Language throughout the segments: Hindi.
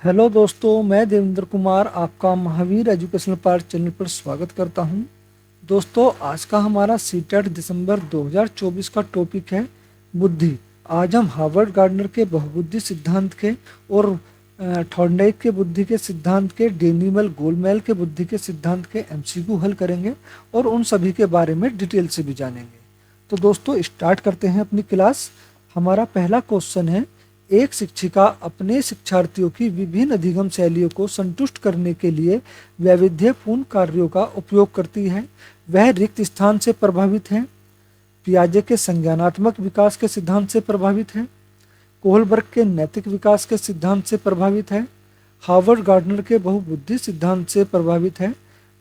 हेलो दोस्तों, मैं देवेंद्र कुमार आपका महावीर एजुकेशनल पार्ट चैनल पर स्वागत करता हूं। दोस्तों, आज का हमारा सीटेट दिसंबर 2024 का टॉपिक है बुद्धि। आज हम हार्वर्ड गार्डनर के बहुबुद्धि सिद्धांत के और थॉर्नडाइक के बुद्धि के सिद्धांत के, डेनिमल गोलमेल के बुद्धि के सिद्धांत के एमसीक्यू हल करेंगे और उन सभी के बारे में डिटेल से भी जानेंगे। तो दोस्तों, स्टार्ट करते हैं अपनी क्लास। हमारा पहला क्वेश्चन है, एक शिक्षिका अपने शिक्षार्थियों की विभिन्न अधिगम शैलियों को संतुष्ट करने के लिए वैविध्यपूर्ण कार्यों का उपयोग करती है। वह रिक्त स्थान से प्रभावित है, पियाजे के संज्ञानात्मक विकास के सिद्धांत से प्रभावित है, कोहलबर्ग के नैतिक विकास के सिद्धांत से प्रभावित है, हार्वर्ड गार्डनर के बहुबुद्धि सिद्धांत से प्रभावित है,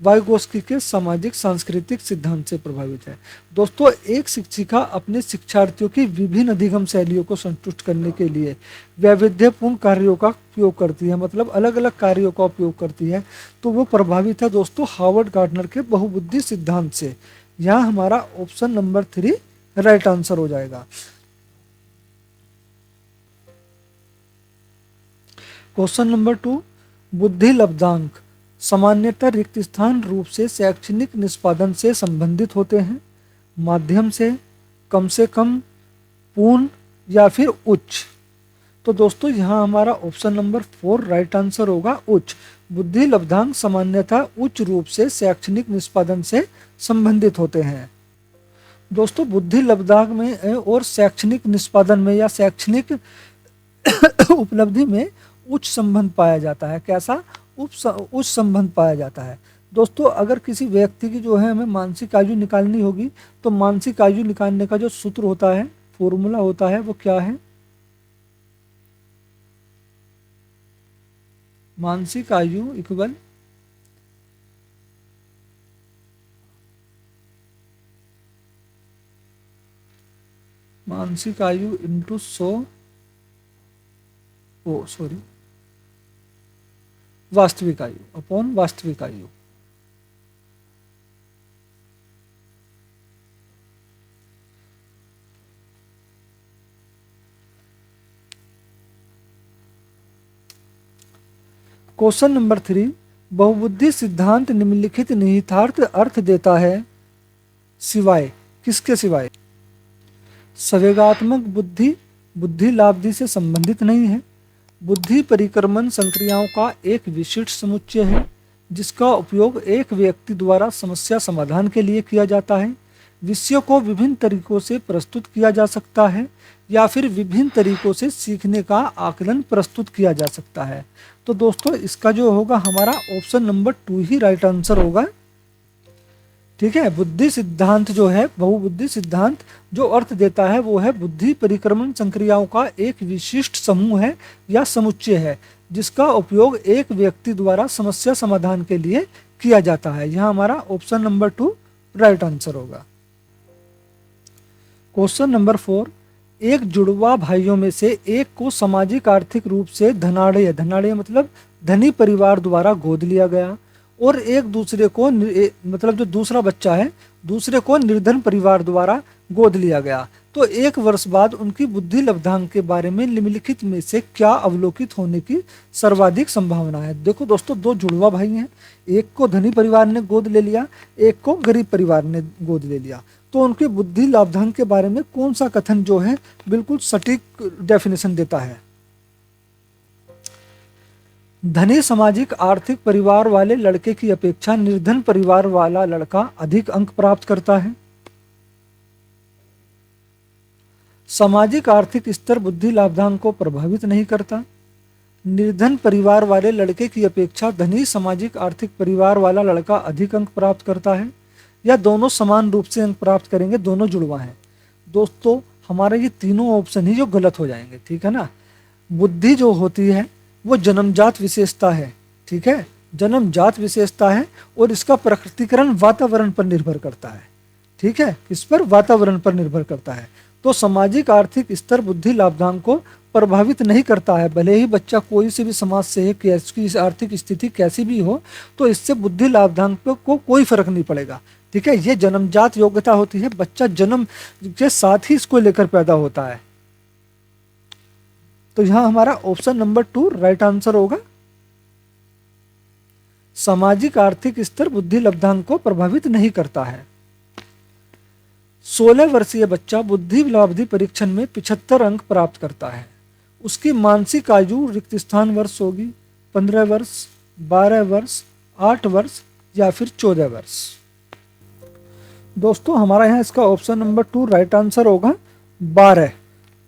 वाइगोस्की के सामाजिक सांस्कृतिक सिद्धांत से प्रभावित है। दोस्तों, एक शिक्षिका अपने शिक्षार्थियों की विभिन्न अधिगम शैलियों को संतुष्ट करने के लिए वैविध्यपूर्ण कार्यों का उपयोग करती है, मतलब अलग अलग कार्यों का उपयोग करती है। तो वो प्रभावित है दोस्तों हार्वर्ड गार्डनर के बहुबुद्धि सिद्धांत से। यहाँ हमारा ऑप्शन नंबर 3 राइट आंसर हो जाएगा। क्वेश्चन नंबर 2, बुद्धि लब्धांक सामान्यतः रिक्त स्थान रूप से शैक्षणिक निष्पादन से संबंधित होते हैं, माध्यम से कम, पूर्ण या फिर उच्च। तो दोस्तों, यहाँ हमारा ऑप्शन नंबर 4 राइट आंसर होगा, उच्च। बुद्धि लब्धांक सामान्यतः उच्च रूप से शैक्षणिक निष्पादन से संबंधित होते हैं। दोस्तों, बुद्धि लब्धांक में और शैक्षणिक निष्पादन में या शैक्षणिक उपलब्धि में उच्च संबंध पाया जाता है। कैसा? उच्च संबंध पाया जाता है। दोस्तों, अगर किसी व्यक्ति की जो है हमें मानसिक आयु निकालनी होगी, तो मानसिक आयु निकालने का जो सूत्र होता है, फॉर्मूला होता है, वो क्या है? मानसिक आयु इक्वल मानसिक आयु इंटू 100 वास्तविक आयु अपॉन वास्तविक आयु। क्वेश्चन नंबर 3, बहुबुद्धि सिद्धांत निम्नलिखित निहितार्थ अर्थ देता है, सिवाय किसके? सिवाय संवेगात्मक बुद्धि बुद्धि लाब्धि से संबंधित नहीं है। बुद्धि परिक्रमण संक्रियाओं का एक विशिष्ट समुच्चय है जिसका उपयोग एक व्यक्ति द्वारा समस्या समाधान के लिए किया जाता है। विषयों को विभिन्न तरीकों से प्रस्तुत किया जा सकता है या फिर विभिन्न तरीकों से सीखने का आकलन प्रस्तुत किया जा सकता है। तो दोस्तों, इसका जो होगा हमारा ऑप्शन नंबर 2 ही राइट आंसर होगा। ठीक है, बुद्धि सिद्धांत जो है, बहुबुद्धि सिद्धांत जो अर्थ देता है वो है बुद्धि परिक्रमण संक्रियाओं का एक विशिष्ट समूह है या समुच्चय है जिसका उपयोग एक व्यक्ति द्वारा समस्या समाधान के लिए किया जाता है। यहाँ हमारा ऑप्शन नंबर 2 राइट आंसर होगा। क्वेश्चन नंबर 4, एक जुड़वा भाइयों में से एक को सामाजिक आर्थिक रूप से धनाढ़ मतलब धनी परिवार द्वारा गोद लिया गया और एक दूसरे को मतलब जो दूसरा बच्चा है, दूसरे को निर्धन परिवार द्वारा गोद लिया गया। तो 1 वर्ष बाद उनकी बुद्धि लब्धांक के बारे में निम्नलिखित में से क्या अवलोकित होने की सर्वाधिक संभावना है? देखो दोस्तों, 2 जुड़वा भाई हैं, एक को धनी परिवार ने गोद ले लिया, एक को गरीब परिवार ने गोद ले लिया। तो उनके बुद्धि लाभांक के बारे में कौन सा कथन जो है बिल्कुल सटीक डेफिनेशन देता है? धनी सामाजिक आर्थिक परिवार वाले लड़के की अपेक्षा निर्धन परिवार वाला लड़का अधिक अंक प्राप्त करता है। सामाजिक आर्थिक स्तर बुद्धि लाभांक को प्रभावित नहीं करता। निर्धन परिवार वाले लड़के की अपेक्षा धनी सामाजिक आर्थिक परिवार वाला लड़का अधिक अंक प्राप्त करता है, या दोनों समान रूप से अंक प्राप्त करेंगे, दोनों जुड़वा हैं। दोस्तों, हमारे ये तीनों ऑप्शन ही जो गलत हो जाएंगे, ठीक है ना। बुद्धि जो होती है वो जन्मजात विशेषता है, ठीक है, जन्मजात विशेषता है और इसका प्रकटीकरण वातावरण पर निर्भर करता है, ठीक है, इस पर वातावरण पर निर्भर करता है। तो सामाजिक आर्थिक स्तर बुद्धि लाभांक को प्रभावित नहीं करता है, भले ही बच्चा कोई से भी समाज से है, उसकी आर्थिक स्थिति कैसी भी हो, तो इससे बुद्धि लाभांक को कोई फर्क नहीं पड़ेगा, ठीक है। ये जन्मजात योग्यता होती है, बच्चा जन्म के साथ ही इसको लेकर पैदा होता है। तो यहाँ हमारा ऑप्शन नंबर 2 राइट आंसर होगा। सामाजिक आर्थिक स्तर बुद्धि लब्धांक को प्रभावित नहीं करता है। 16 वर्षीय बच्चा बुद्धि लब्धि परीक्षण में 75 अंक प्राप्त करता है। उसकी मानसिक आयु रिक्त स्थान वर्ष होगी 15 वर्ष, 12 वर्ष, 8 वर्ष या फिर 14 वर्ष। दोस्तों हमारा यहाँ इसका ऑप्शन नंबर 2 राइट आंसर होगा 12।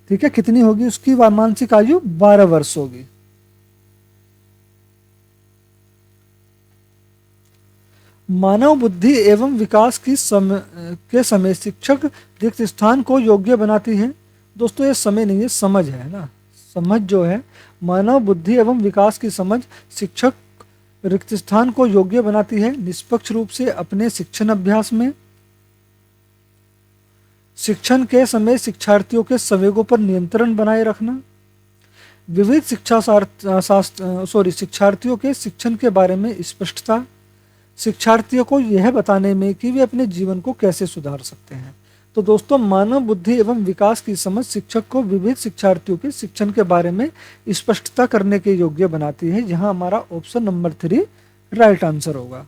ठीक है, कितनी होगी उसकी मानसिक आयु? 12 वर्ष होगी। मानव बुद्धि एवं विकास के समय शिक्षक रिक्त स्थान को योग्य बनाती है। दोस्तों ये समय नहीं है, समझ है ना। समझ जो है, मानव बुद्धि एवं विकास की समझ शिक्षक रिक्त स्थान को योग्य बनाती है। निष्पक्ष रूप से अपने शिक्षण अभ्यास में शिक्षण के समय शिक्षार्थियों के संवेगों पर नियंत्रण बनाए रखना, विविध शिक्षार्थियों के शिक्षण के बारे में स्पष्टता, शिक्षार्थियों को यह बताने में कि वे अपने जीवन को कैसे सुधार सकते हैं। तो दोस्तों मानव बुद्धि एवं विकास की समझ शिक्षक को विविध शिक्षार्थियों के शिक्षण के बारे में स्पष्टता करने के योग्य बनाती है। यहाँ हमारा ऑप्शन नंबर 3 राइट आंसर होगा।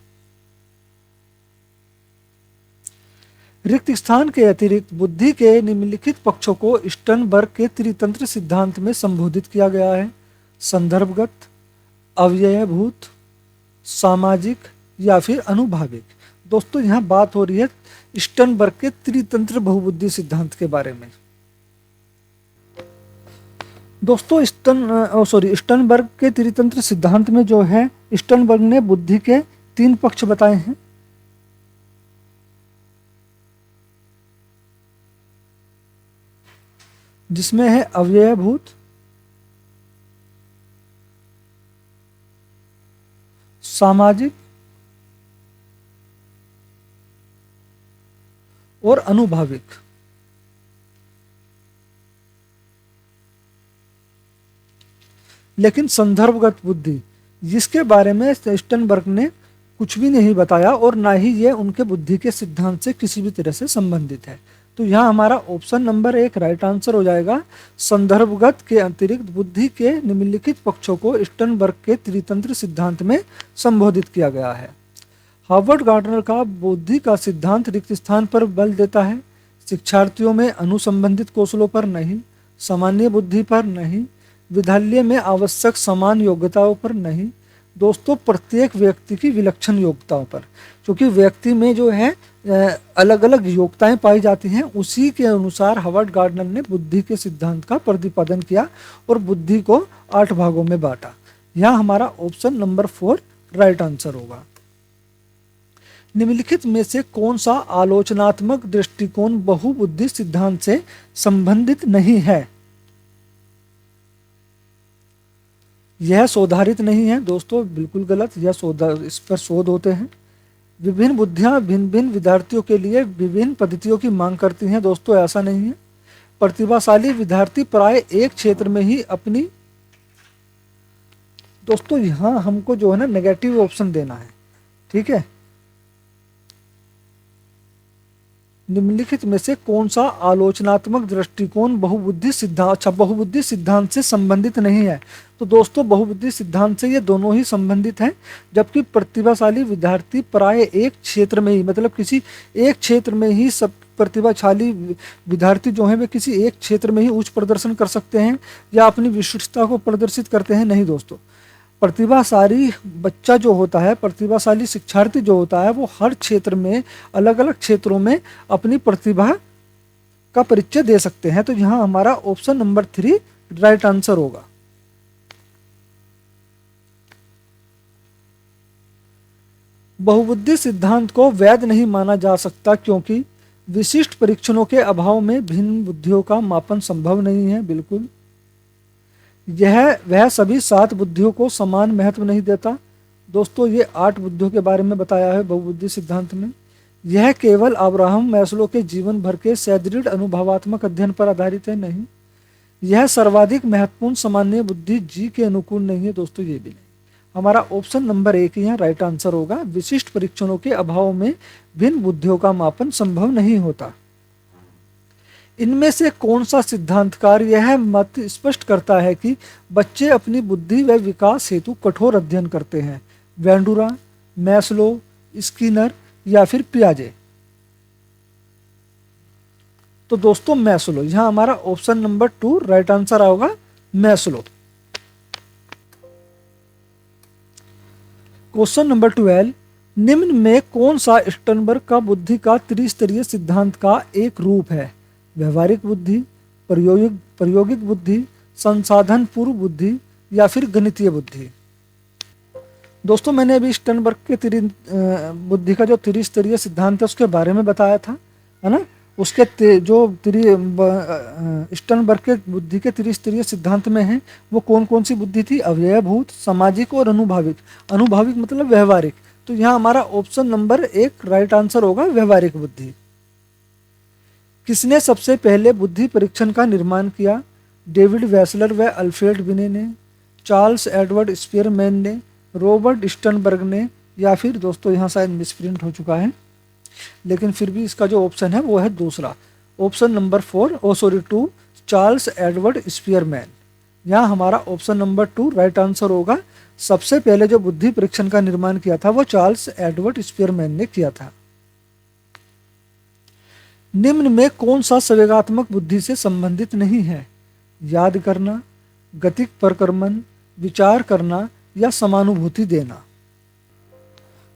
रिक्त स्थान के अतिरिक्त बुद्धि के निम्नलिखित पक्षों को स्टर्नबर्ग के त्रितंत्र सिद्धांत में संबोधित किया गया है। संदर्भगत, अव्ययभूत, सामाजिक या फिर अनुभाविक। दोस्तों यहाँ बात हो रही है स्टर्नबर्ग के त्रितंत्र बहुबुद्धि सिद्धांत के बारे में। दोस्तों स्टर्नबर्ग के त्रितंत्र सिद्धांत में जो है स्टर्नबर्ग ने बुद्धि के 3 पक्ष बताए हैं। जिसमें है अव्ययभूत, सामाजिक और अनुभाविक। लेकिन संदर्भगत बुद्धि जिसके बारे में स्टर्नबर्ग ने कुछ भी नहीं बताया और ना ही ये उनके बुद्धि के सिद्धांत से किसी भी तरह से संबंधित है। तो यहाँ हमारा ऑप्शन नंबर 1 राइट आंसर हो जाएगा। संदर्भगत के अतिरिक्त बुद्धि के निम्नलिखित पक्षों को स्टर्नबर्ग के त्रितंत्र सिद्धांत में संबोधित किया गया है। हार्वर्ड गार्डनर का बुद्धि का सिद्धांत रिक्त स्थान पर बल देता है, शिक्षार्थियों में अनुसंबंधित कौशलों पर नहीं, सामान्य बुद्धि पर नहीं, विद्यालय में आवश्यक समान योग्यताओं पर नहीं। दोस्तों प्रत्येक व्यक्ति की विलक्षण योग्यताओं पर, क्योंकि व्यक्ति में जो है अलग अलग योग्यताएं पाई जाती हैं, उसी के अनुसार हार्वर्ड गार्डनर ने बुद्धि के सिद्धांत का प्रतिपादन किया और बुद्धि को 8 भागों में बांटा। यहाँ हमारा ऑप्शन नंबर 4 राइट आंसर होगा। निम्नलिखित में से कौन सा आलोचनात्मक दृष्टिकोण बहुबुद्धि सिद्धांत से संबंधित नहीं है? यह शोधारित नहीं है। दोस्तों बिल्कुल गलत, यह इस पर शोध होते हैं। विभिन्न बुद्धियां भिन्न भिन्न विद्यार्थियों के लिए विभिन्न पद्धतियों की मांग करती हैं। दोस्तों ऐसा नहीं है। प्रतिभाशाली विद्यार्थी प्राय एक क्षेत्र में ही अपनी, दोस्तों यहाँ हमको जो है ना नेगेटिव ऑप्शन देना है। ठीक है, निम्नलिखित में से कौन सा आलोचनात्मक दृष्टिकोण बहुबुद्धि सिद्धांत से संबंधित नहीं है? तो दोस्तों बहुबुद्धि सिद्धांत से ये दोनों ही संबंधित हैं। जबकि प्रतिभाशाली विद्यार्थी प्राय एक क्षेत्र में ही, मतलब किसी एक क्षेत्र में ही सब प्रतिभाशाली विद्यार्थी जो हैं वे किसी एक क्षेत्र में ही उच्च प्रदर्शन कर सकते हैं या अपनी विशिष्टता को प्रदर्शित करते हैं। नहीं दोस्तों, प्रतिभाशाली बच्चा जो होता है, प्रतिभाशाली शिक्षार्थी जो होता है, वो हर क्षेत्र में अलग अलग क्षेत्रों में अपनी प्रतिभा का परिचय दे सकते हैं। तो यहाँ हमारा ऑप्शन नंबर 3 राइट आंसर होगा। बहुबुद्धि सिद्धांत को वैध नहीं माना जा सकता क्योंकि विशिष्ट परीक्षणों के अभाव में भिन्न बुद्धियों का मापन संभव नहीं है। बिल्कुल, वह सभी 7 बुद्धियों को समान महत्व नहीं देता। दोस्तों ये 8 बुद्धियों के बारे में बताया है बहुबुद्धि सिद्धांत में। यह केवल अब्राहम मैस्लो के जीवन भर के सुदृढ़ अनुभवात्मक अध्ययन पर आधारित है। नहीं, यह सर्वाधिक महत्वपूर्ण सामान्य बुद्धि जी के अनुकूल नहीं है। दोस्तों ये भी नहीं। हमारा ऑप्शन नंबर 1 यहाँ राइट आंसर होगा। विशिष्ट परीक्षणों के अभाव में भिन्न बुद्धियों का मापन संभव नहीं होता। इनमें से कौन सा सिद्धांतकार यह मत स्पष्ट करता है कि बच्चे अपनी बुद्धि व विकास हेतु कठोर अध्ययन करते हैं? वेंडुरा, मैस्लो, स्किनर या फिर पियाजे। तो दोस्तों मैस्लो, यहां हमारा ऑप्शन नंबर 2 राइट आंसर होगा, मैस्लो। क्वेश्चन नंबर 12, निम्न में कौन सा स्टर्नबर्ग का बुद्धि का त्रिस्तरीय सिद्धांत का एक रूप है? व्यवहारिक बुद्धि, प्रायोगिक बुद्धि, संसाधन पूर्व बुद्धि या फिर गणितीय बुद्धि। दोस्तों मैंने अभी स्टर्नबर्ग के बुद्धि का जो त्रिस्तरीय सिद्धांत है उसके बारे में बताया था, है ना। उसके जो स्टर्नबर्ग के बुद्धि के त्रिस्तरीय सिद्धांत में है वो कौन कौन सी बुद्धि थी? अवयवभूत, सामाजिक और अनुभाविक। अनुभाविक मतलब व्यवहारिक। तो यहाँ हमारा ऑप्शन नंबर 1 राइट आंसर होगा, व्यवहारिक बुद्धि। किसने सबसे पहले बुद्धि परीक्षण का निर्माण किया? डेविड वेसलर व अल्फ्रेड बिने ने, चार्ल्स एडवर्ड स्पीयरमैन ने, रॉबर्ट स्टर्नबर्ग ने, या फिर दोस्तों यहाँ शायद मिसप्रिंट हो चुका है, लेकिन फिर भी इसका जो ऑप्शन है वो है दूसरा, option number 2, Charles Edward Spearman. यहाँ हमारा ऑप्शन नंबर 2 राइट आंसर होगा। सबसे पहले जो बुद्धि परीक्षण का निर्माण किया था वो चार्ल्स एडवर्ड स्पीयरमैन ने किया था। निम्न में कौन सा संवेगात्मक बुद्धि से संबंधित नहीं है? याद करना, गतिक प्रक्रमण, विचार करना या समानुभूति देना।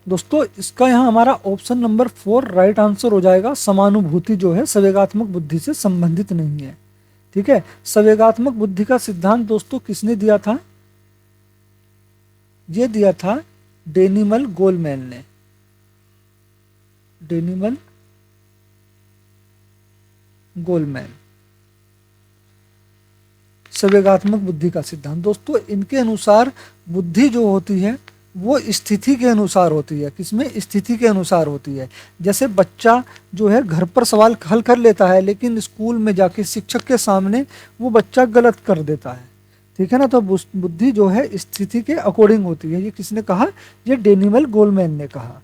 दोस्तों इसका यहाँ हमारा ऑप्शन नंबर 4 राइट आंसर हो जाएगा। समानुभूति जो है संवेगात्मक बुद्धि से संबंधित नहीं है। ठीक है, संवेगात्मक बुद्धि का सिद्धांत दोस्तों किसने दिया था? ये दिया था डेनिमल गोलमैन ने। डेनिमल गोलमैन, संवेगात्मक बुद्धि का सिद्धांत। दोस्तों इनके अनुसार बुद्धि जो होती है वो स्थिति के अनुसार होती है। किसमें? स्थिति के अनुसार होती है। जैसे बच्चा जो है घर पर सवाल हल कर लेता है लेकिन स्कूल में जाके शिक्षक के सामने वो बच्चा गलत कर देता है। ठीक है ना। तो बुद्धि जो है स्थिति के अकॉर्डिंग होती है। ये किसने कहा? ये डेनिमल गोलमैन ने कहा।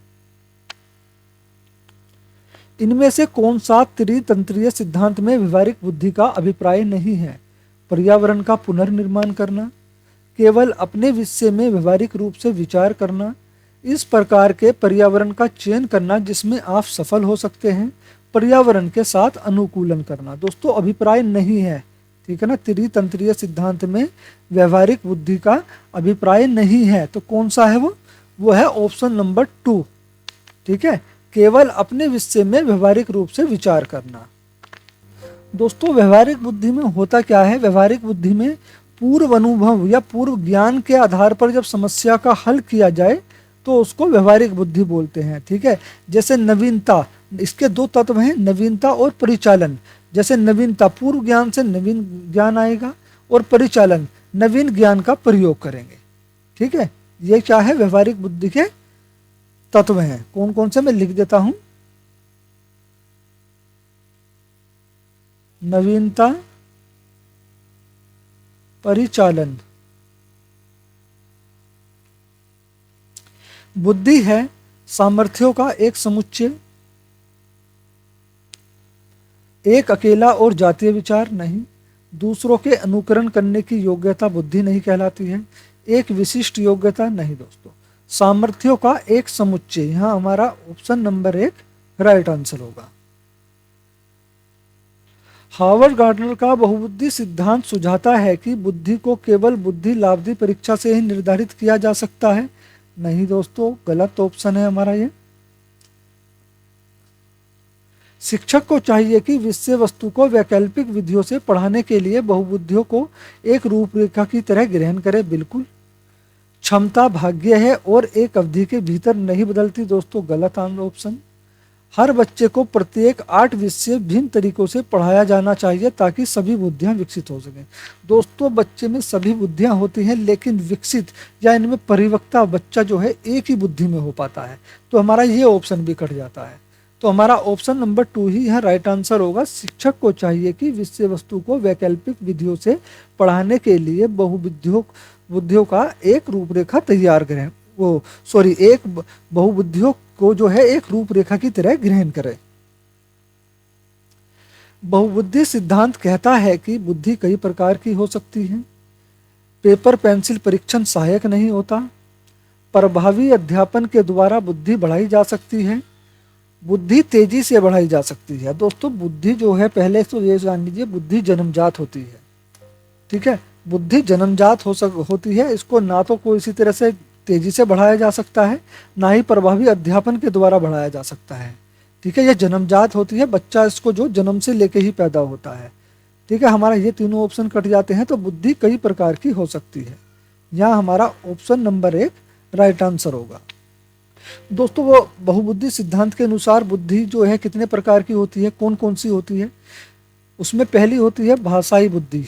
इनमें से कौन सा त्रितंत्रीय सिद्धांत में व्यवहारिक बुद्धि का अभिप्राय नहीं है? पर्यावरण का पुनर्निर्माण करना, केवल अपने विषय में व्यवहारिक रूप से विचार करना, इस प्रकार के पर्यावरण का चयन करना जिसमें आप सफल हो सकते हैं, पर्यावरण के साथ अनुकूलन करना। दोस्तों अभिप्राय नहीं है। ठीक है ना। त्रितंत्रीय सिद्धांत में व्यवहारिक बुद्धि का अभिप्राय नहीं है। तो कौन सा है वो है ऑप्शन नंबर 2। ठीक है, केवल अपने विषय में व्यवहारिक रूप से विचार करना। दोस्तों व्यवहारिक बुद्धि में होता क्या है? व्यवहारिक बुद्धि में पूर्व अनुभव या पूर्व ज्ञान के आधार पर जब समस्या का हल किया जाए तो उसको व्यवहारिक बुद्धि बोलते हैं। ठीक है, जैसे नवीनता, इसके 2 तत्व हैं, नवीनता और परिचालन। जैसे नवीनता, पूर्व ज्ञान से नवीन ज्ञान आएगा, और परिचालन, नवीन ज्ञान का प्रयोग करेंगे। ठीक है, ये क्या है? व्यवहारिक बुद्धि के तत्व हैं। कौन कौन से मैं लिख देता हूं। नवीनता, परिचालन। बुद्धि है सामर्थ्यों का एक समुच्चय, एक अकेला और जातीय विचार नहीं, दूसरों के अनुकरण करने की योग्यता बुद्धि नहीं कहलाती है, एक विशिष्ट योग्यता नहीं। दोस्तों सामर्थ्यों का एक समुच्चय, यहां हमारा ऑप्शन नंबर 1 राइट आंसर होगा। हार्वर्ड गार्डनर का बहुबुद्धि सिद्धांत सुझाता है कि बुद्धि को केवल बुद्धि लाभदी परीक्षा से ही निर्धारित किया जा सकता है। नहीं दोस्तों, गलत ऑप्शन है हमारा ये। शिक्षक को चाहिए कि विषय वस्तु को वैकल्पिक विधियों से पढ़ाने के लिए बहुबुद्धियों को एक रूपरेखा की तरह ग्रहण करे। बिल्कुल। क्षमता भाग्य है और एक अवधि के भीतर नहीं बदलती। दोस्तों गलत ऑप्शन। हर बच्चे को प्रत्येक 8 विषय भिन्न तरीकों से पढ़ाया जाना चाहिए ताकि सभी बुद्धियां विकसित हो सकें। दोस्तों बच्चे में सभी बुद्धियां होती हैं लेकिन विकसित या इनमें परिवक्ता बच्चा जो है एक ही बुद्धि में हो पाता है। तो हमारा ये ऑप्शन भी कट जाता है। तो हमारा ऑप्शन नंबर 2 ही यहाँ राइट आंसर होगा। शिक्षक को चाहिए कि विषय वस्तु को वैकल्पिक विधियों से पढ़ाने के लिए बहुबुद्धियों का एक रूपरेखा तैयार करें। एक बहुबुद्धियों को जो है एक रूपरेखा की तरह ग्रहण करें। बहुबुद्धि सिद्धांत कहता है कि बुद्धि कई प्रकार की हो सकती है। पेपर पेंसिल परीक्षण सहायक नहीं होता। प्रभावी अध्यापन के द्वारा बुद्धि बढ़ाई जा सकती है, बुद्धि तेजी से बढ़ाई जा सकती है। दोस्तों बुद्धि जो है, पहले तो ये जान लीजिए, बुद्धि जन्मजात होती है, ठीक है। बुद्धि जन्मजात होती है, इसको ना तो कोई इसी तरह से तेजी से बढ़ाया जा सकता है, ना ही प्रभावी अध्यापन के द्वारा बढ़ाया जा सकता है, ठीक है। यह जन्मजात होती है, बच्चा इसको जो जन्म से लेके ही पैदा होता है, ठीक है। हमारा ये तीनों ऑप्शन कट जाते हैं, तो बुद्धि कई प्रकार की हो सकती है। यहाँ हमारा ऑप्शन नंबर 1 राइट आंसर होगा। दोस्तों वो बहुबुद्धि सिद्धांत के अनुसार बुद्धि जो है कितने प्रकार की होती है, कौन कौन सी होती है? उसमें पहली होती है भाषाई बुद्धि।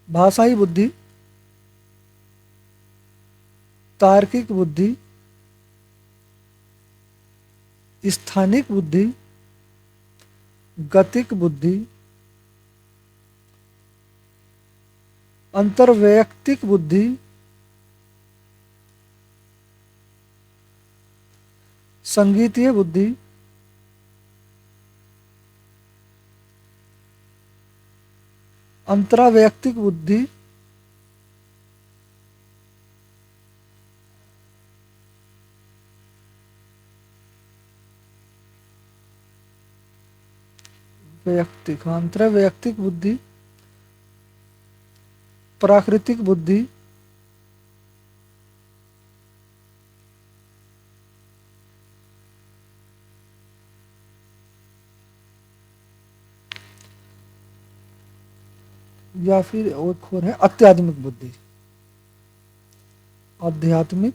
भाषाई बुद्धि, तार्किक बुद्धि, स्थानिक बुद्धि, गतिक बुद्धि, अंतर्वैयक्तिक बुद्धि, संगीतीय बुद्धि, अंतरावैयक्तिक बुद्धि, वैयक्तिक, अंतरावैयक्तिक बुद्धि, प्राकृतिक बुद्धि, या फिर एक और है आध्यात्मिक बुद्धि। आध्यात्मिक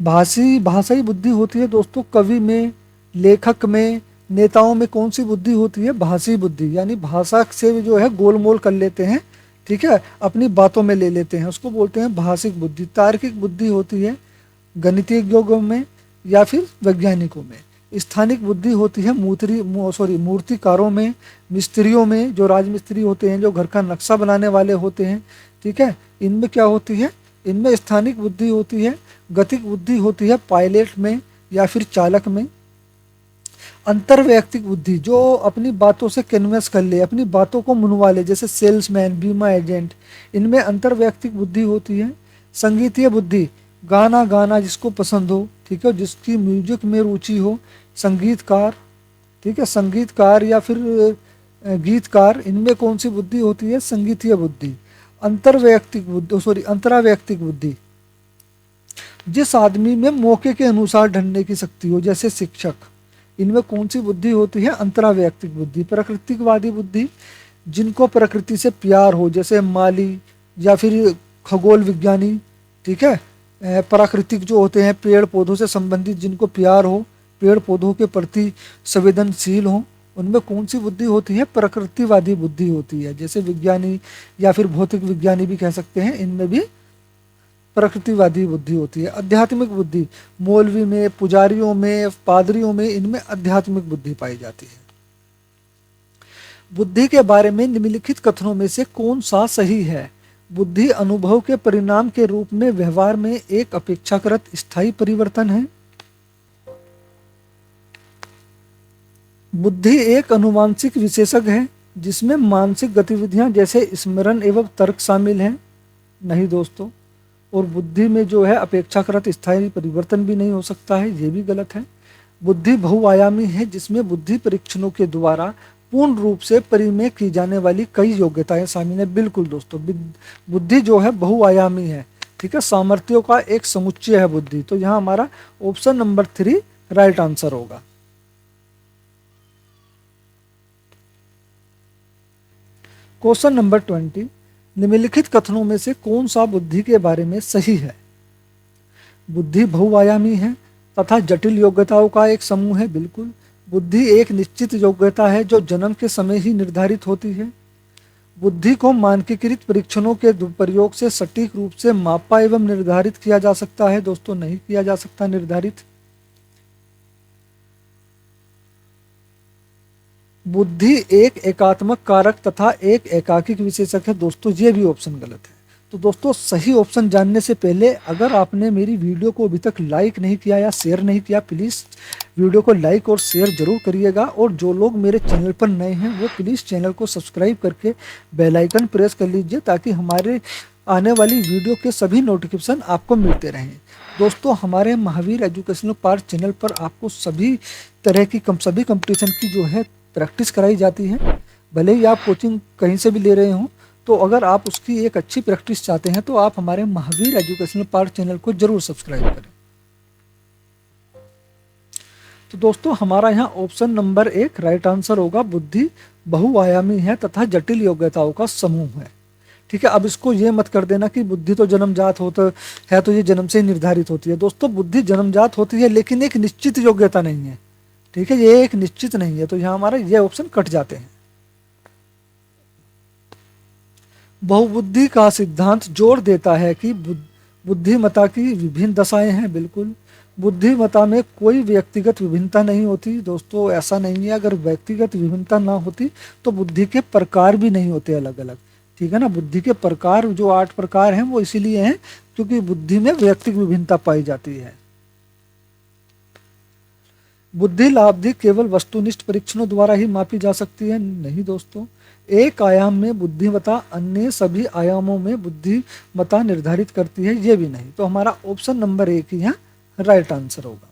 भाषाई बुद्धि होती है दोस्तों, कवि में, लेखक में, नेताओं में कौन सी बुद्धि होती है? भाषी बुद्धि, यानी भाषा से जो है गोलमोल कर लेते हैं, ठीक है, अपनी बातों में ले लेते हैं, उसको बोलते हैं भाषिक बुद्धि। तार्किक बुद्धि होती है गणितज्ञों में या फिर वैज्ञानिकों में। स्थानिक बुद्धि होती है मूर्तिकारों में, मिस्त्रियों में, जो राजमिस्त्री होते हैं, जो घर का नक्शा बनाने वाले होते हैं, ठीक है, इनमें क्या होती है? इनमें स्थानिक बुद्धि होती है। गतिक बुद्धि होती है पायलट में या फिर चालक में। अंतर्वैयक्तिक बुद्धि, जो अपनी बातों से कन्विंस कर ले, अपनी बातों को मनवा ले, जैसे सेल्समैन, बीमा एजेंट, इनमें अंतर्वैयक्तिक बुद्धि होती है। संगीतीय बुद्धि, गाना गाना जिसको पसंद हो, ठीक है, जिसकी म्यूजिक में रुचि हो, संगीतकार, ठीक है, संगीतकार या फिर गीतकार, इनमें कौन सी बुद्धि होती है? संगीतीय बुद्धि। अंतरावैयक्तिक बुद्धि, जिस आदमी में मौके के अनुसार ढलने की शक्ति हो, जैसे शिक्षक, इनमें कौन सी बुद्धि होती है? अंतरावैयक्तिक बुद्धि। प्रकृतिकवादी बुद्धि, जिनको प्रकृति से प्यार हो, जैसे माली या फिर खगोल विज्ञानी, ठीक है, प्राकृतिक जो होते हैं, पेड़ पौधों से संबंधित जिनको प्यार हो, पेड़ पौधों के प्रति संवेदनशील हो, उनमें कौन सी बुद्धि होती है? प्रकृतिवादी बुद्धि होती है। जैसे विज्ञानी या फिर भौतिक विज्ञानी भी कह सकते हैं, इनमें भी प्रकृतिवादी बुद्धि होती है। आध्यात्मिक बुद्धि, मौलवी में, पुजारियों में, पादरियों में, इनमें आध्यात्मिक बुद्धि पाई जाती है। बुद्धि के बारे में निम्नलिखित कथनों में से कौन सा सही है? बुद्धि अनुभव के परिणाम के रूप में व्यवहार में एक अपेक्षाकृत स्थायी परिवर्तन है। बुद्धि एक अनुमानसिक विशेषज्ञ है जिसमें मानसिक गतिविधियां जैसे स्मरण एवं तर्क शामिल हैं। नहीं दोस्तों, और बुद्धि में जो है अपेक्षाकृत स्थायी परिवर्तन भी नहीं हो सकता है, ये भी गलत है। बुद्धि बहुआयामी है जिसमें बुद्धि परीक्षणों के द्वारा पूर्ण रूप से परिमेय की जाने वाली कई योग्यताएं शामिल है। बिल्कुल दोस्तों, बुद्धि जो है बहुआयामी है, ठीक है, सामर्थ्यों का एक समुच्चय है बुद्धि। तो यहाँ हमारा ऑप्शन नंबर 3 राइट आंसर होगा। क्वेश्चन नंबर 20, निम्नलिखित कथनों में से कौन सा बुद्धि के बारे में सही है? बुद्धि बहुआयामी है तथा जटिल योग्यताओं का एक समूह है। बिल्कुल। बुद्धि एक निश्चित योग्यता है जो जन्म के समय ही निर्धारित होती है। बुद्धि को मानकीकृत परीक्षणों के प्रयोग से सटीक रूप से मापा एवं निर्धारित किया जा सकता है। दोस्तों, नहीं किया जा सकता निर्धारित। बुद्धि एक एकात्मक कारक तथा एक एकाकिक विशेषक है। दोस्तों, ये भी ऑप्शन गलत है। तो दोस्तों सही ऑप्शन जानने से पहले अगर आपने मेरी वीडियो को अभी तक लाइक नहीं किया या शेयर नहीं किया, प्लीज़ वीडियो को लाइक और शेयर जरूर करिएगा। और जो लोग मेरे चैनल पर नए हैं वो प्लीज़ चैनल को सब्सक्राइब करके बेल आइकन प्रेस कर लीजिए, ताकि हमारे आने वाली वीडियो के सभी नोटिफिकेशन आपको मिलते रहें। दोस्तों हमारे महावीर एजुकेशनल पार्ट चैनल पर आपको सभी तरह की सभी कंपटीशन की जो है प्रैक्टिस कराई जाती है। भले ही आप कोचिंग कहीं से भी ले रहे हों, तो अगर आप उसकी एक अच्छी प्रैक्टिस चाहते हैं तो आप हमारे महावीर एजुकेशनल पार्ट चैनल को जरूर सब्सक्राइब करें। तो दोस्तों हमारा यहाँ ऑप्शन नंबर 1 राइट आंसर होगा। बुद्धि बहुआयामी है तथा जटिल योग्यताओं का समूह है। ठीक है, अब इसको ये मत कर देना कि बुद्धि तो जन्मजात होता है, तो ये जन्म से ही निर्धारित होती है। दोस्तों बुद्धि जन्मजात होती है, लेकिन एक निश्चित योग्यता नहीं है। ठीक है, ये एक निश्चित नहीं है, तो यहाँ हमारा ये ऑप्शन कट जाते हैं। बहुबुद्धि का सिद्धांत जोर देता है कि बुद्धिमत्ता की विभिन्न दशाएं हैं। बिल्कुल, बुद्धिमत्ता में कोई व्यक्तिगत विभिन्नता नहीं होती। दोस्तों ऐसा नहीं है, अगर व्यक्तिगत विभिन्नता ना होती तो बुद्धि के प्रकार भी नहीं होते अलग अलग। ठीक है ना, बुद्धि के प्रकार जो 8 प्रकार हैं वो इसीलिए हैं क्योंकि बुद्धि में व्यक्तिगत विभिन्नता पाई जाती है। बुद्धि लाब्धि केवल वस्तुनिष्ठ परीक्षणों द्वारा ही मापी जा सकती है। नहीं दोस्तों, एक आयाम में बुद्धिमत्ता अन्य सभी आयामों में बुद्धिमत्ता निर्धारित करती है, ये भी नहीं। तो हमारा ऑप्शन नंबर 1 ही यहाँ राइट आंसर होगा।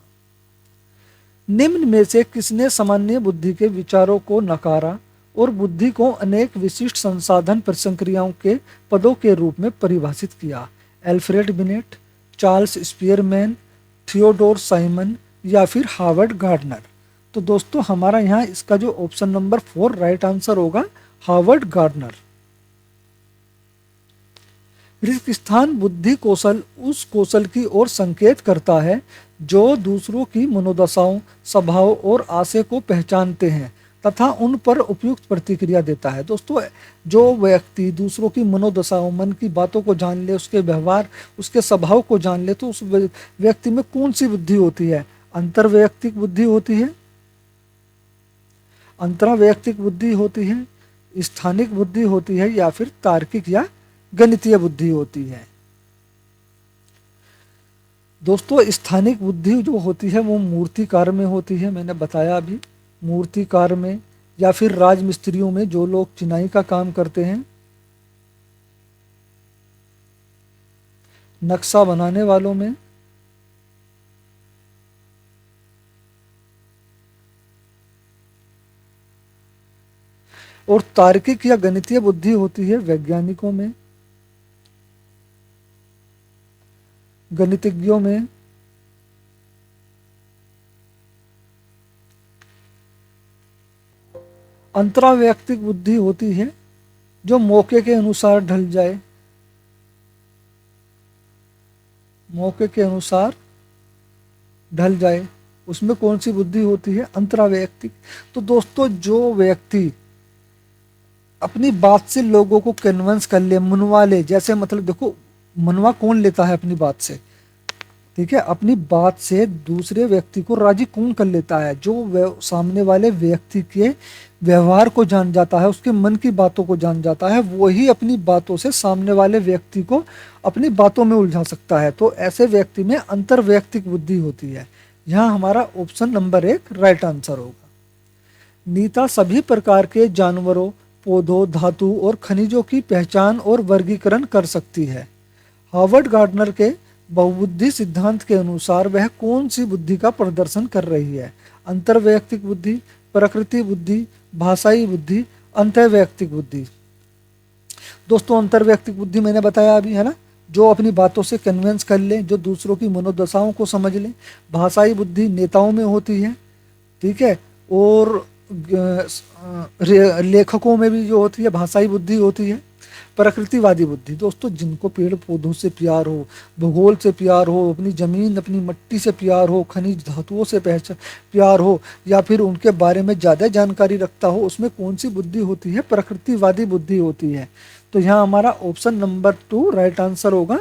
निम्न में से किसने सामान्य बुद्धि के विचारों को नकारा और बुद्धि को अनेक विशिष्ट संसाधन प्रसंक्रियाओं के पदों के रूप में परिभाषित किया? Alfred beneath, Charles Spearman, Theodore Simon या फिर हार्वर्ड गार्डनर? तो दोस्तों हमारा यहाँ इसका जो ऑप्शन नंबर 4 राइट आंसर होगा, हार्वर्ड गार्डनर। रिक्त स्थान बुद्धि कौशल उस कौशल की ओर संकेत करता है जो दूसरों की मनोदशाओं, स्वभाव और आशय को पहचानते हैं तथा उन पर उपयुक्त प्रतिक्रिया देता है। दोस्तों जो व्यक्ति दूसरों की मनोदशाओं, मन की बातों को जान ले, उसके व्यवहार, उसके स्वभाव को जान ले, तो उस व्यक्ति में कौन सी बुद्धि होती है? अंतर्वैयक्तिक बुद्धि होती है, अंतरावैयक्तिक बुद्धि होती है, स्थानिक बुद्धि होती है, या फिर तार्किक या गणितीय बुद्धि होती है? दोस्तों स्थानिक बुद्धि जो होती है वो मूर्तिकार में होती है, मैंने बताया अभी। मूर्तिकार में या फिर राजमिस्त्रियों में, जो लोग चिनाई का काम करते हैं, नक्शा बनाने वालों में, और तार्किक या गणितीय बुद्धि होती है वैज्ञानिकों में, गणितज्ञों में, अंतरावैयक्तिक बुद्धि होती है जो मौके के अनुसार ढल जाए, मौके के अनुसार ढल जाए, उसमें कौन सी बुद्धि होती है? अंतरावैयक्तिक। तो दोस्तों जो व्यक्ति अपनी बात से लोगों को कन्विंस कर ले, मनवा ले, जैसे मतलब देखो मनवा कौन लेता है अपनी बात से? ठीक है, अपनी बात से दूसरे व्यक्ति को राजी कौन कर लेता है? जो सामने वाले व्यक्ति के व्यवहार को जान जाता है, उसके मन की बातों को जान जाता है, वही अपनी बातों से सामने वाले व्यक्ति को अपनी बातों में उलझा सकता है। तो ऐसे व्यक्ति में अंतर्वैयक्तिक बुद्धि होती है। यहाँ हमारा ऑप्शन नंबर 1 राइट आंसर होगा। नीता सभी प्रकार के जानवरों, पौधों, धातु और खनिजों की पहचान और वर्गीकरण कर सकती है। हार्वर्ड गार्डनर के बहुबुद्धि सिद्धांत के अनुसार वह कौन सी बुद्धि का प्रदर्शन कर रही है? अंतर्वैयक्तिक बुद्धि, प्रकृति बुद्धि, भाषाई बुद्धि, अंतर्वैयक्तिक बुद्धि? दोस्तों अंतर्वैयक्तिक बुद्धि मैंने बताया अभी, है ना, जो अपनी बातों से कन्विंस कर ले, जो दूसरों की मनोदशाओं को समझ ले। भाषाई बुद्धि नेताओं में होती है, ठीक है, और लेखकों में भी जो होती है भाषाई बुद्धि होती है। प्रकृतिवादी बुद्धि, दोस्तों जिनको पेड़ पौधों से प्यार हो, भूगोल से प्यार हो, अपनी ज़मीन अपनी मट्टी से प्यार हो, खनिज धातुओं से प्यार हो, या फिर उनके बारे में ज़्यादा जानकारी रखता हो, उसमें कौन सी बुद्धि होती है? प्रकृतिवादी बुद्धि होती है। तो यहाँ हमारा ऑप्शन नंबर 2 राइट आंसर होगा,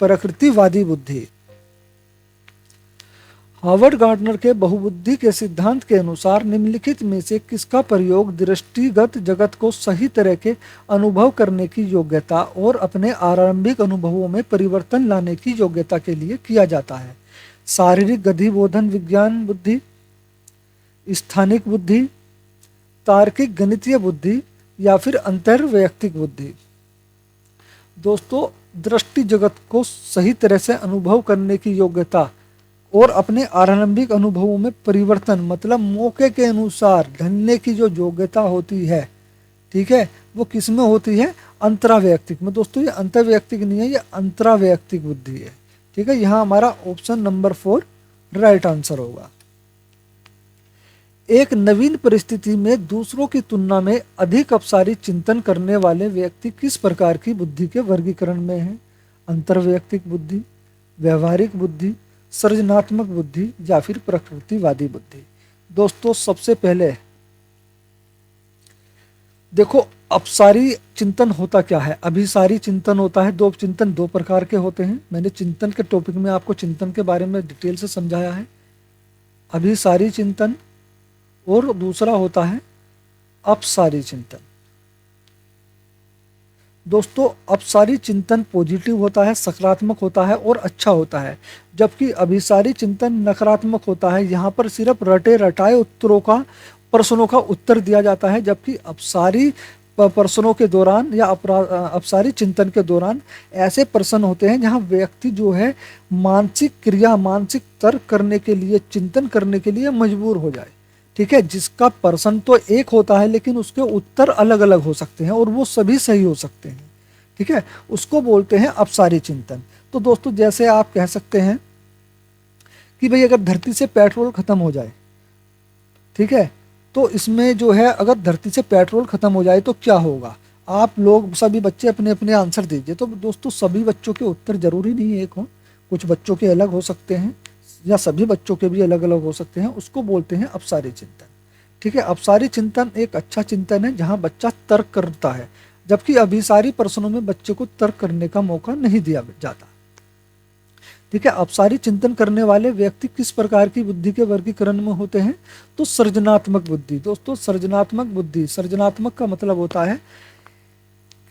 प्रकृतिवादी बुद्धि। हार्वर्ड गार्डनर के बहुबुद्धि के सिद्धांत के अनुसार निम्नलिखित में से किसका प्रयोग दृष्टिगत जगत को सही तरह के अनुभव करने की योग्यता और अपने आरंभिक अनुभवों में परिवर्तन लाने की योग्यता के लिए किया जाता है? शारीरिक गति बोधन विज्ञान बुद्धि, स्थानिक बुद्धि, तार्किक गणितीय बुद्धि या फिर अंतर्वैयक्तिक बुद्धि? दोस्तों, दृष्टि जगत को सही तरह से अनुभव करने की योग्यता और अपने आरंभिक अनुभवों में परिवर्तन मतलब मौके के अनुसार ढलने की जो योग्यता होती है, ठीक है, वो किस में होती है? अंतरावैयक्तिक में। दोस्तों, ये अंतर्वैयक्तिक नहीं है, ये अंतरावैयक्तिक बुद्धि है। ठीक है, यहाँ हमारा ऑप्शन नंबर 4 राइट आंसर होगा। एक नवीन परिस्थिति में दूसरों की तुलना में अधिक अपसारी चिंतन करने वाले व्यक्ति किस प्रकार की बुद्धि के वर्गीकरण में है? अंतर्वैयक्तिक बुद्धि, व्यवहारिक बुद्धि, सृजनात्मक बुद्धि या फिर प्रकृतिवादी बुद्धि? दोस्तों, सबसे पहले देखो, अपसारी चिंतन होता क्या है? अभिसारी चिंतन होता है। चिंतन दो प्रकार के होते हैं। मैंने चिंतन के टॉपिक में आपको चिंतन के बारे में डिटेल से समझाया है। अभिसारी चिंतन और दूसरा होता है अपसारी चिंतन। दोस्तों, अपसारी चिंतन पॉजिटिव होता है, सकारात्मक होता है और अच्छा होता है, जबकि अभिसारी चिंतन नकारात्मक होता है। यहाँ पर सिर्फ रटे रटाए उत्तरों का प्रश्नों का उत्तर दिया जाता है, जबकि अपसारी प्रश्नों के दौरान या अपसारी चिंतन के दौरान ऐसे प्रश्न होते हैं जहाँ व्यक्ति जो है मानसिक क्रिया, मानसिक तर्क करने के लिए, चिंतन करने के लिए मजबूर हो जाए। ठीक है, जिसका प्रश्न तो एक होता है लेकिन उसके उत्तर अलग अलग हो सकते हैं और वो सभी सही हो सकते हैं। ठीक है, उसको बोलते हैं अपसारी चिंतन। तो दोस्तों, जैसे आप कह सकते हैं कि भाई अगर धरती से पेट्रोल खत्म हो जाए, ठीक है, तो इसमें जो है अगर धरती से पेट्रोल खत्म हो जाए तो क्या होगा? आप लोग सभी बच्चे अपने अपने आंसर दीजिए। तो दोस्तों, सभी बच्चों के उत्तर जरूरी नहीं एक हो, कुछ बच्चों के अलग हो सकते हैं या सभी बच्चों के भी अलग अलग हो सकते हैं। उसको बोलते हैं अपसारी चिंतन। ठीक है, अपसारी चिंतन एक अच्छा चिंतन है जहां बच्चा तर्क करता है, जबकि अभिसारी प्रश्नों में बच्चे को तर्क करने का मौका नहीं दिया जाता। ठीक है, अपसारी चिंतन करने वाले व्यक्ति किस प्रकार की बुद्धि के वर्गीकरण में होते हैं? तो सृजनात्मक बुद्धि। दोस्तों, सृजनात्मक बुद्धि, सृजनात्मक का मतलब होता है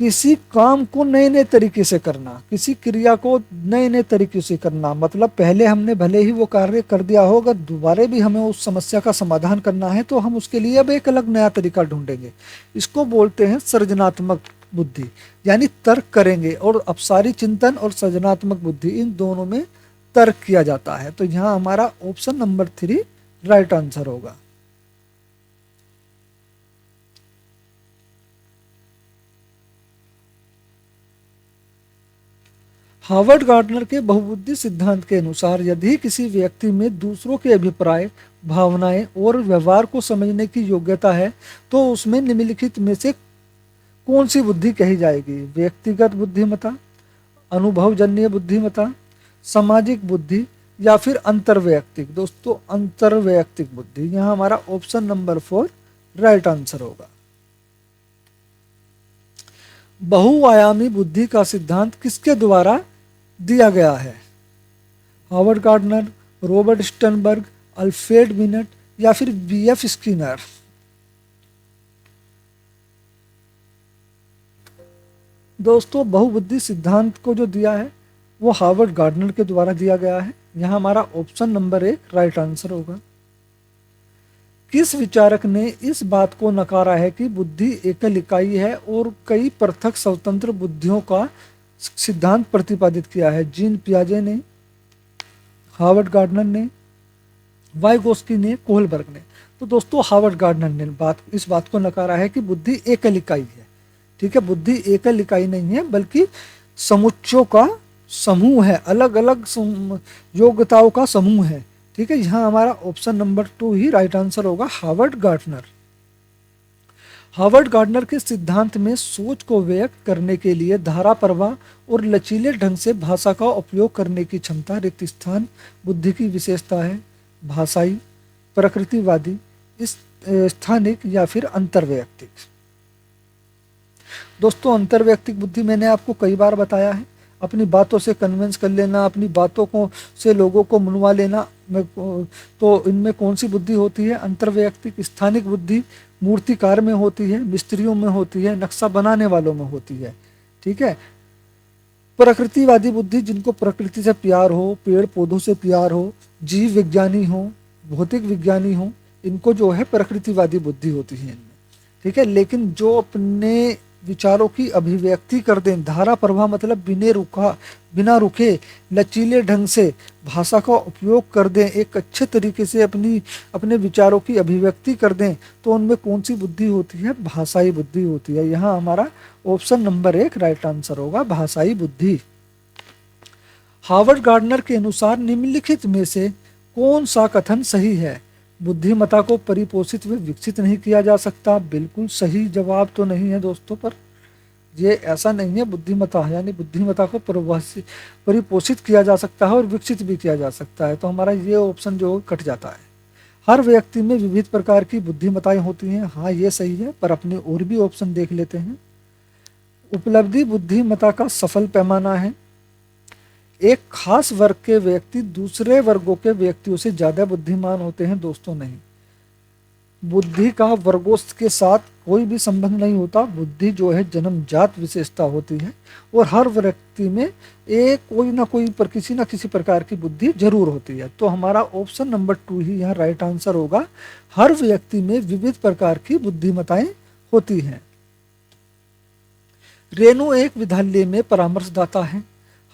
किसी काम को नए नए तरीके से करना, किसी क्रिया को नए नए तरीके से करना। मतलब पहले हमने भले ही वो कार्य कर दिया हो, अगर दोबारा भी हमें उस समस्या का समाधान करना है तो हम उसके लिए अब एक अलग नया तरीका ढूंढेंगे। इसको बोलते हैं सृजनात्मक बुद्धि, यानी तर्क करेंगे। और अपसारी चिंतन और सृजनात्मक बुद्धि, इन दोनों में तर्क किया जाता है। तो यहाँ हमारा ऑप्शन नंबर 3 राइट आंसर होगा। हार्वर्ड गार्डनर के बहुबुद्धि सिद्धांत के अनुसार यदि किसी व्यक्ति में दूसरों के अभिप्राय, भावनाएं और व्यवहार को समझने की योग्यता है तो उसमें निम्नलिखित में से कौन सी बुद्धि कही जाएगी? व्यक्तिगत बुद्धिमत्ता, अनुभवजन्य बुद्धिमत्ता, सामाजिक बुद्धि या फिर अंतर्वैयक्तिक? दोस्तों, अंतर्वैयक्तिक बुद्धि। यहाँ हमारा ऑप्शन नंबर 4 राइट आंसर होगा। बहुआयामी बुद्धि का सिद्धांत किसके द्वारा दिया गया है? Harvard gardener, Robert Sternberg, Alfred beneath या फिर बीएफ स्किनर? दोस्तों, बहुबुद्धि सिद्धांत को जो दिया है वो हार्वर्ड गार्डनर के द्वारा दिया गया है। यहाँ हमारा ऑप्शन नंबर 1 राइट आंसर होगा। किस विचारक ने इस बात को नकारा है कि बुद्धि एकल इकाई है और कई पृथक स्वतंत्र बुद्धियों का सिद्धांत प्रतिपादित किया है? जीन पियाजे ने, हार्वर्ड गार्डनर ने, वाइगोस्की ने, कोहलबर्ग ने? तो दोस्तों, हार्वर्ड गार्डनर ने इस बात को नकारा है कि बुद्धि एकल इकाई है। ठीक है, बुद्धि एकल इकाई नहीं है बल्कि समुच्चयों का समूह है, अलग अलग योग्यताओं का समूह है। ठीक है, यहाँ हमारा ऑप्शन नंबर 2 ही राइट आंसर होगा, हार्वर्ड गार्डनर। हार्वर्ड गार्डनर के सिद्धांत में सोच को व्यक्त करने के लिए धारा प्रवाह और लचीले ढंग से भाषा का उपयोग करने की क्षमता रिक्त स्थान बुद्धि की विशेषता है। भाषाई, प्रकृतिवादी, स्थानिक या फिर अंतर्वैयक्तिक? दोस्तों, अंतर्वैयक्तिक बुद्धि मैंने आपको कई बार बताया है। अपनी बातों से कन्विंस कर लेना, अपनी बातों को से लोगों को मनवा लेना, में तो इनमें कौन सी बुद्धि होती है? अंतर्वैयक्तिक। स्थानिक बुद्धि मूर्तिकार में होती है, मिस्त्रियों में होती है, नक्शा बनाने वालों में होती है। ठीक है। प्रकृतिवादी बुद्धि, जिनको प्रकृति से प्यार हो, पेड़ पौधों से प्यार हो, जीव विज्ञानी हो, भौतिक विज्ञानी हो, इनको जो है प्रकृतिवादी बुद्धि होती है इनमें। ठीक है। लेकिन जो अपने विचारों की अभिव्यक्ति कर दें, धारा प्रवाह मतलब बिना रुके लचीले ढंग से भाषा का उपयोग कर दें, एक अच्छे तरीके से अपने विचारों की अभिव्यक्ति कर दें, तो उनमें कौन सी बुद्धि होती है? भाषाई बुद्धि होती है। यहाँ हमारा ऑप्शन नंबर 1 राइट आंसर होगा, भाषाई बुद्धि। हार्वर्ड गार्डनर के अनुसार निम्नलिखित में से कौन सा कथन सही है? बुद्धिमत्ता को परिपोषित व विकसित नहीं किया जा सकता। बिल्कुल सही जवाब तो नहीं है दोस्तों, पर ये ऐसा नहीं है। बुद्धिमत्ता यानी बुद्धिमत्ता को परिपोषित किया जा सकता है और विकसित भी किया जा सकता है, तो हमारा ये ऑप्शन जो कट जाता है। हर व्यक्ति में विविध प्रकार की बुद्धिमत्ताएं होती हैं। हाँ, ये सही है, पर अपने और भी ऑप्शन देख लेते हैं। उपलब्धि बुद्धिमत्ता का सफल पैमाना है। एक खास वर्ग के व्यक्ति दूसरे वर्गों के व्यक्तियों से ज्यादा बुद्धिमान होते हैं। दोस्तों नहीं, बुद्धि का वर्गों के साथ कोई भी संबंध नहीं होता। बुद्धि जो है जन्मजात विशेषता होती है, और हर व्यक्ति में एक कोई ना कोई पर किसी ना किसी प्रकार की बुद्धि जरूर होती है। तो हमारा ऑप्शन नंबर 2 ही यहाँ राइट आंसर होगा। हर व्यक्ति में विविध प्रकार की बुद्धिमत्ताएं होती हैं। रेणु एक विद्यालय में परामर्शदाता है।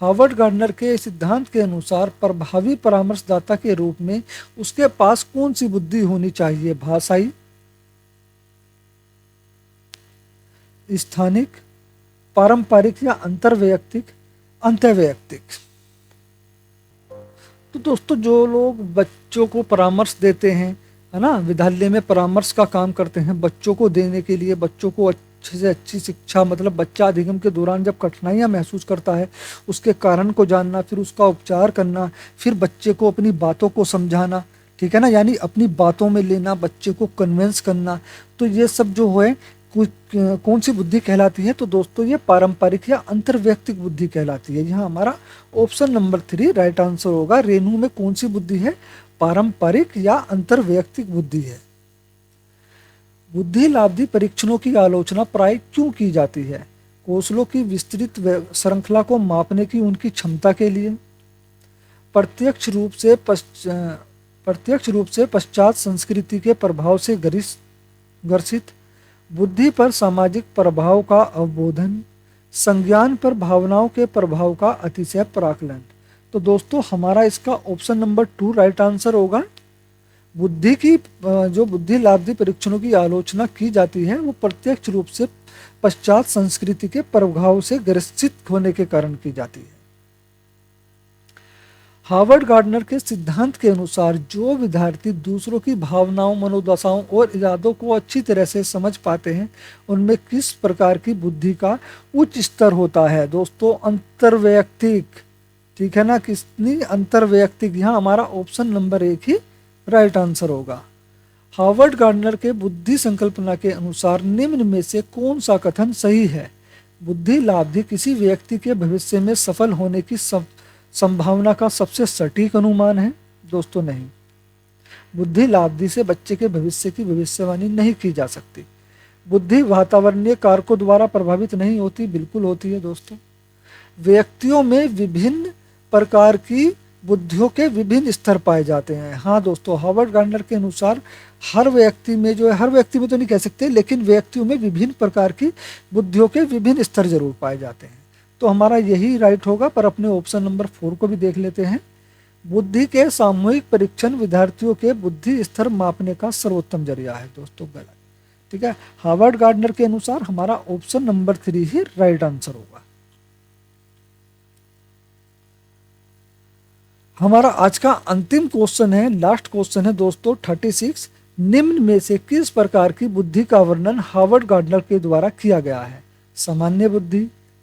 हार्वर्ड गार्डनर के सिद्धांत के अनुसार प्रभावी परामर्शदाता के रूप में उसके पास कौन सी बुद्धि होनी चाहिए? भाषाई, स्थानिक, पारंपरिक या अंतर्वैयक्तिक? अंतर्वैयक्तिक। तो दोस्तों, जो लोग बच्चों को परामर्श देते हैं, है ना, विद्यालय में परामर्श का काम करते हैं बच्चों को देने के लिए, बच्चों को अच्छे से अच्छी शिक्षा, मतलब बच्चा अधिगम के दौरान जब कठिनाइयां महसूस करता है, उसके कारण को जानना, फिर उसका उपचार करना, फिर बच्चे को अपनी बातों को समझाना, ठीक है ना, यानी अपनी बातों में लेना, बच्चे को कन्विंस करना, तो ये सब जो है कौन सी बुद्धि कहलाती है? तो दोस्तों, ये पारंपरिक या अंतर्वैयक्तिक बुद्धि कहलाती है। यहाँ हमारा ऑप्शन नंबर 3 राइट आंसर होगा। रेणु में कौन सी बुद्धि है? पारंपरिक या अंतर्वैयक्तिक बुद्धि है। बुद्धि लाब्धी परीक्षणों की आलोचना प्राय क्यों की जाती है? कौशलों की विस्तृत श्रृंखला को मापने की उनकी क्षमता के लिए, प्रत्यक्ष रूप से पश्चात संस्कृति के प्रभाव से ग्रसित, बुद्धि पर सामाजिक प्रभाव का अवबोधन, संज्ञान पर भावनाओं के प्रभाव का अतिशय प्राकलन। तो दोस्तों, हमारा इसका ऑप्शन नंबर 2 राइट आंसर होगा। बुद्धि की जो बुद्धि लाब्धी परीक्षणों की आलोचना की जाती है, वो प्रत्यक्ष रूप से पश्चात संस्कृति के प्रभाव से ग्रसित होने के कारण की जाती है। हार्वर्ड गार्डनर के सिद्धांत के अनुसार जो विद्यार्थी दूसरों की भावनाओं, मनोदशाओं और इरादों को अच्छी तरह से समझ पाते हैं, उनमें किस प्रकार की बुद्धि का उच्च स्तर होता है? दोस्तों, अंतर्वैयक्तिक। ठीक है ना, कितनी अंतर्वैयक्तिक। यहाँ हमारा ऑप्शन नंबर 1 ही राइट आंसर होगा। हार्वर्ड गार्डनर के बुद्धि संकल्पना के अनुसार निम्न में से कौन सा कथन सही है? बुद्धि लाब्धी किसी व्यक्ति के भविष्य में सफल होने की संभावना का सबसे सटीक अनुमान है? दोस्तों नहीं, बुद्धि लाब्धी से बच्चे के भविष्य की भविष्यवाणी नहीं की जा सकती। बुद्धि वातावरणीय कारकों द्वारा प्रभावित नहीं होती? बिल्कुल होती है दोस्तों। व्यक्तियों में विभिन्न प्रकार की बुद्धियों के विभिन्न स्तर पाए जाते हैं। हाँ दोस्तों, हार्वर्ड गार्डनर के अनुसार हर व्यक्ति में जो है, हर व्यक्ति में तो नहीं कह सकते, लेकिन व्यक्तियों में विभिन्न प्रकार की बुद्धियों के विभिन्न स्तर जरूर पाए जाते हैं। तो हमारा यही राइट होगा, पर अपने ऑप्शन नंबर 4 को भी देख लेते हैं। बुद्धि के सामूहिक परीक्षण विद्यार्थियों के बुद्धि स्तर मापने का सर्वोत्तम जरिया है। दोस्तों गलत। ठीक है, हार्वर्ड गार्डनर के अनुसार हमारा ऑप्शन नंबर 3 ही राइट आंसर होगा। हमारा आज का अंतिम क्वेश्चन है, लास्ट क्वेश्चन है दोस्तों 36। निम्न में से किस प्रकार की बुद्धि का वर्णन हार्वर्ड गार्डनर के द्वारा किया गया है? सामान्य बुद्धि,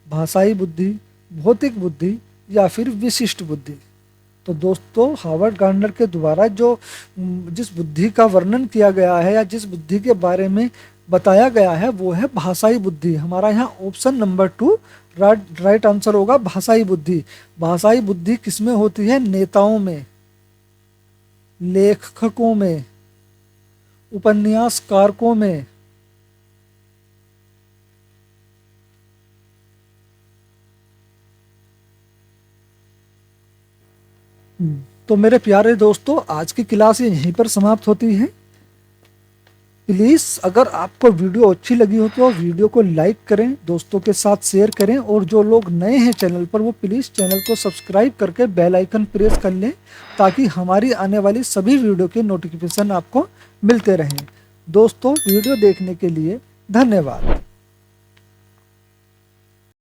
भाषाई बुद्धि, भौतिक बुद्धि या फिर विशिष्ट बुद्धि? तो दोस्तों, हार्वर्ड गार्डनर के द्वारा जिस बुद्धि का वर्णन किया गया है या जिस बुद्धि के बारे में बताया गया है, वो है भाषाई बुद्धि। हमारा यहाँ ऑप्शन नंबर 2 राइट आंसर होगा, भाषाई बुद्धि। भाषाई बुद्धि किसमें होती है? नेताओं में। लेखकों में, उपन्यासकारों में, तो मेरे प्यारे दोस्तों, आज की क्लास यहीं पर समाप्त होती है। प्लीज़ अगर आपको वीडियो अच्छी लगी हो तो वीडियो को लाइक करें, दोस्तों के साथ शेयर करें, और जो लोग नए हैं चैनल पर वो प्लीज़ चैनल को सब्सक्राइब करके बेल आइकन प्रेस कर लें, ताकि हमारी आने वाली सभी वीडियो के नोटिफिकेशन आपको मिलते रहें। दोस्तों, वीडियो देखने के लिए धन्यवाद।